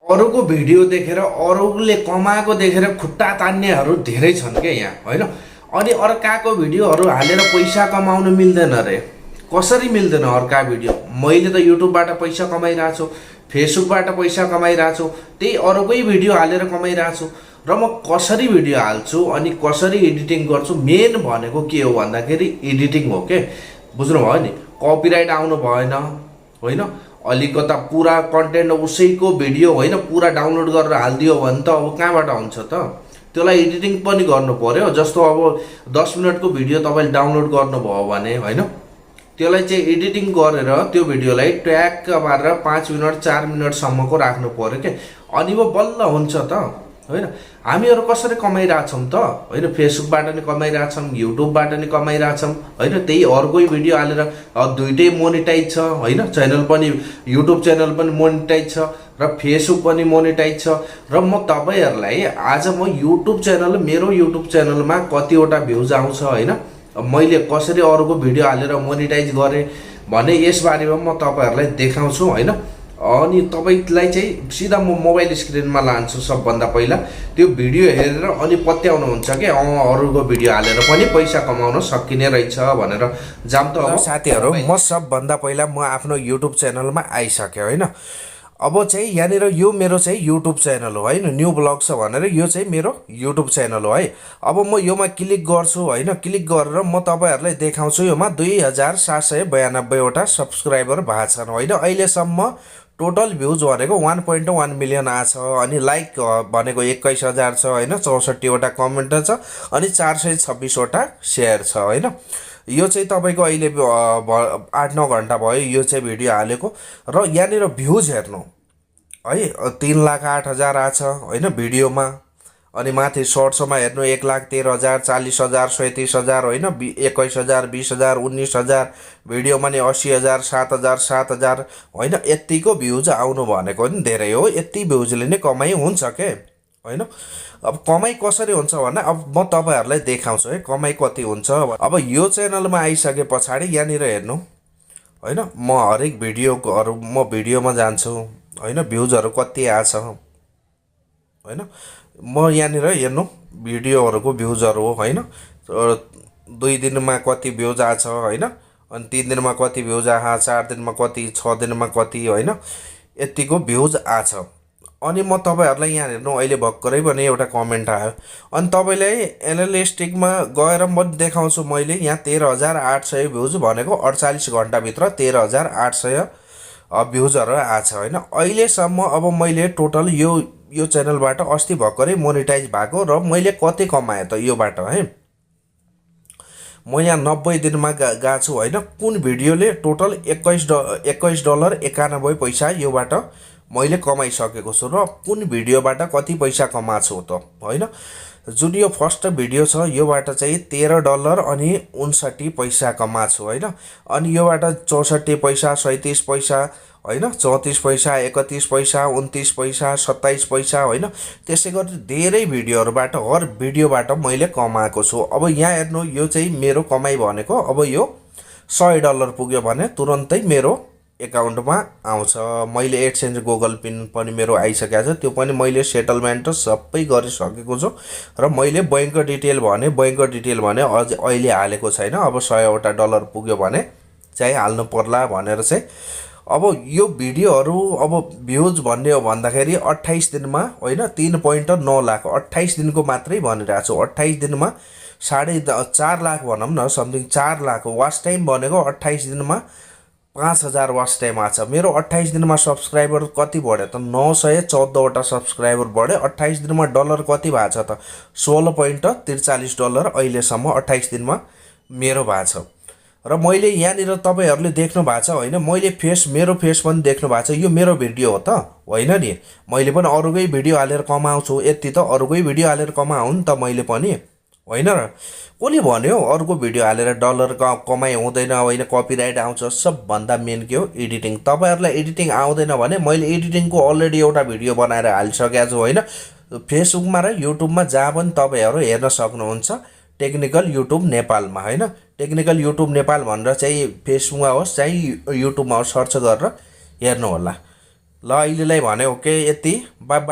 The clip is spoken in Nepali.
अरूको भिडियो देखेर अरूले कमाएको देखेर खुट्टा तान्नेहरू धेरै छन् क्या यहाँ होइन। अनि अर्काको भिडियोहरू हालेर पैसा कमाउनु मिल्दैन रे। कसरी मिल्दैन अर्का भिडियो? मैले त युट्युबबाट पैसा कमाइरहेको छु, फेसबुकबाट पैसा कमाइरहेको छु, त्यही अरूकै भिडियो हालेर कमाइरहेको छु। र म कसरी भिडियो हाल्छु अनि कसरी एडिटिङ गर्छु, मेन भनेको के हो भन्दाखेरि एडिटिङ हो के। बुझ्नुभयो नि? कपिराइट आउनु भएन होइन। अलिकता पुरा कन्टेन्ट उसैको भिडियो होइन पुरा डाउनलोड गरेर हालिदियो भने त अब कहाँबाट हुन्छ त? त्यसलाई एडिटिङ पनि गर्नु पर्यो। जस्तो अब 10 मिनटको भिडियो तपाईँले डाउनलोड गर्नुभयो भने होइन, त्यसलाई चाहिँ एडिटिङ गरेर त्यो भिडियोलाई ट्याग पारेर 5 मिनट 4 मिनटसम्मको राख्नु पर्यो क्या। अनि वो बल्ल हुन्छ त होइन। हामीहरू कसरी कमाइरहेछौँ त होइन? फेसबुकबाट नि कमाइरहेछौँ, युट्युबबाट नि कमाइरहेछौँ होइन। त्यही अर्कै भिडियो हालेर दुइटै मोनिटाइज छ होइन। च्यानल पनि युट्युब च्यानल पनि मोनिटाइज छ र फेसबुक पनि मोनिटाइज छ। र म तपाईँहरूलाई आज म युट्युब च्यानल, मेरो युट्युब च्यानलमा कतिवटा भ्युज आउँछ होइन, मैले कसरी अरूको भिडियो हालेर मोनिटाइज गरेँ भने यसबारेमा म तपाईँहरूलाई देखाउँछु होइन। अनि तपाईँलाई चाहिँ सिधा म मोबाइल स्क्रिनमा लान्छु। सबभन्दा पहिला त्यो भिडियो हेरेर अनि पत्याउनुहुन्छ कि अरूको भिडियो हालेर पनि पैसा कमाउन सकिने रहेछ भनेर। जाम त अब साथीहरू, म सबभन्दा पहिला म आफ्नो युट्युब च्यानलमा आइसकेँ होइन। अब चाहिँ यहाँनिर यो मेरो चाहिँ युट्युब च्यानल हो होइन, न्यू ब्लग छ भनेर यो चाहिँ मेरो युट्युब च्यानल हो है। अब म योमा क्लिक गर्छु होइन। क्लिक गरेर म तपाईँहरूलाई देखाउँछु। योमा 2792वटा सब्सक्राइबर भएको छन् होइन। अहिलेसम्म टोटल भ्युज भनेको 1.1 मिलियन आछ। अनि लाइक भनेको 21,000 छ होइन। 64वटा कमेन्ट छ अनि 426वटा शेयर छ होइन। यो चाहिँ तपाईँको अहिले 8-9 घन्टा भयो यो चाहिँ भिडियो हालेको। र यहाँनिर भ्युज हेर्नु है 3,08,000 आछ होइन भिडियोमा। अनि माथि सर्ट्समा हेर्नु 1,13,000, 40,000, 37,000 होइन, 21,000, 20,000, 19,000, भिडियोमा नि 80,000, 7,000, 7,000 होइन। यतिको भ्युज आउनु भनेको नि धेरै हो। यति भ्युजले नै कमाइ हुन्छ के होइन। अब कमाइ कसरी हुन्छ भने अब म तपाईँहरूलाई देखाउँछु है कमाइ कति हुन्छ। अब यो च्यानलमा आइसके पछाडि यहाँनिर हेर्नु होइन। म हरेक भिडियोहरू म भिडियोमा जान्छु होइन। भ्युजहरू कति आछ होइन। म यहाँनिर हेर्नु भिडियोहरूको भ्युजहरू हो होइन। 2 दिनमा कति भ्युज आछ होइन। अनि 3 दिनमा कति भ्युज आछ, 4 दिनमा कति, 6 दिनमा कति होइन। यतिको भ्युज आछ। अनि म तपाईँहरूलाई यहाँ हेर्नु अहिले भर्खरै पनि एउटा कमेन्ट आयो। अनि तपाईँलाई एनालिस्टिकमा गएर म देखाउँछु। मैले यहाँ 13,800 भ्युज भनेको 48 घन्टाभित्र 13,800 भ्युजहरू आछ होइन अहिलेसम्म। अब मैले टोटल यो च्यानलबाट अस्ति भर्खरै मोनिटाइज भएको र मैले कति कमाएँ त योबाट है। म यहाँ 90 दिनमा गएको छु होइन। कुन भिडियोले टोटल $21.91 योबाट मैले कमाइसकेको छु र कुन भिडियोबाट कति पैसा कमाएको छु त होइन। जुन यो फर्स्ट भिडियो छ योबाट चाहिँ $13 अनि 59 पैसा कमाएको छु होइन। अनि योबाट 64 पैसा, 37 पैसा होइन, 34 पैसा, 31 पैसा, 29 पैसा, 27 पैसा होइन। त्यसै गरी धेरै भिडियोहरूबाट हर भिडियोबाट मैले कमाएको छु। अब यहाँ हेर्नु यो चाहिँ मेरो कमाइ भनेको अब यो $100 पुग्यो भने तुरन्तै मेरो एकाउन्टमा आउँछ। मैले एडसेन्स गुगल पिन पनि मेरो आइसकेको छ। त्यो पनि मैले सेटलमेन्ट सबै गरिसकेको छु। र मैले बैंकको डिटेल भने अझ अहिले हालेको छैन। अब $100 पुग्यो भने चाहिँ हाल्नु पर्ला भनेर चाहिँ। अब यो भिडियोहरू अब भ्युज भन्ने हो भन्दाखेरि 28 दिनमा होइन 3.9 लाख 28 दिनको मात्रै भनिरहेको छु। 28 दिनमा 4.5 लाख भनौँ न, समथिङ 4 लाख। वाच टाइम भनेको 28 दिनमा 5,000 वाच टाइम आछ। मेरो 28 दिनमा सब्सक्राइबर कति बढ्यो त? 914वटा सब्सक्राइबर बढ्यो। 28 दिनमा डलर कति भएको छ त? $16.43 अहिलेसम्म 28 दिनमा मेरो भएको छ। र मैले यहाँनिर तपाईँहरूले देख्नु भएको छ होइन। मैले मेरो फेस पनि देख्नु भएको छ। यो मेरो भिडियो हो त होइन नि। मैले पनि अरूकै भिडियो हालेर कमाउँछु। यति त अरूकै भिडियो हालेर कमाउँ नि त मैले पनि होइन। र कसले भन्यो अरूको भिडियो हालेर डलर कमाइ हुँदैन होइन, कपिराइट आउँछ? सबभन्दा मेन के हो? एडिटिङ। तपाईँहरूलाई एडिटिङ आउँदैन भने मैले एडिटिङको अलरेडी एउटा भिडियो बनाएर हालिसकेको छु होइन। फेसबुकमा र युट्युबमा जहाँ पनि तपाईँहरू हेर्न सक्नुहुन्छ। टेक्निकल युट्युब नेपालमा होइन। टेक्निकल युट्युब नेपाल भनेर चाहिँ फेसबुकमा होस् चाहे युट्युबमा होस् सर्च गरेर हेर्नु होला। ल अहिलेलाई भने ओके यति बाई बाई।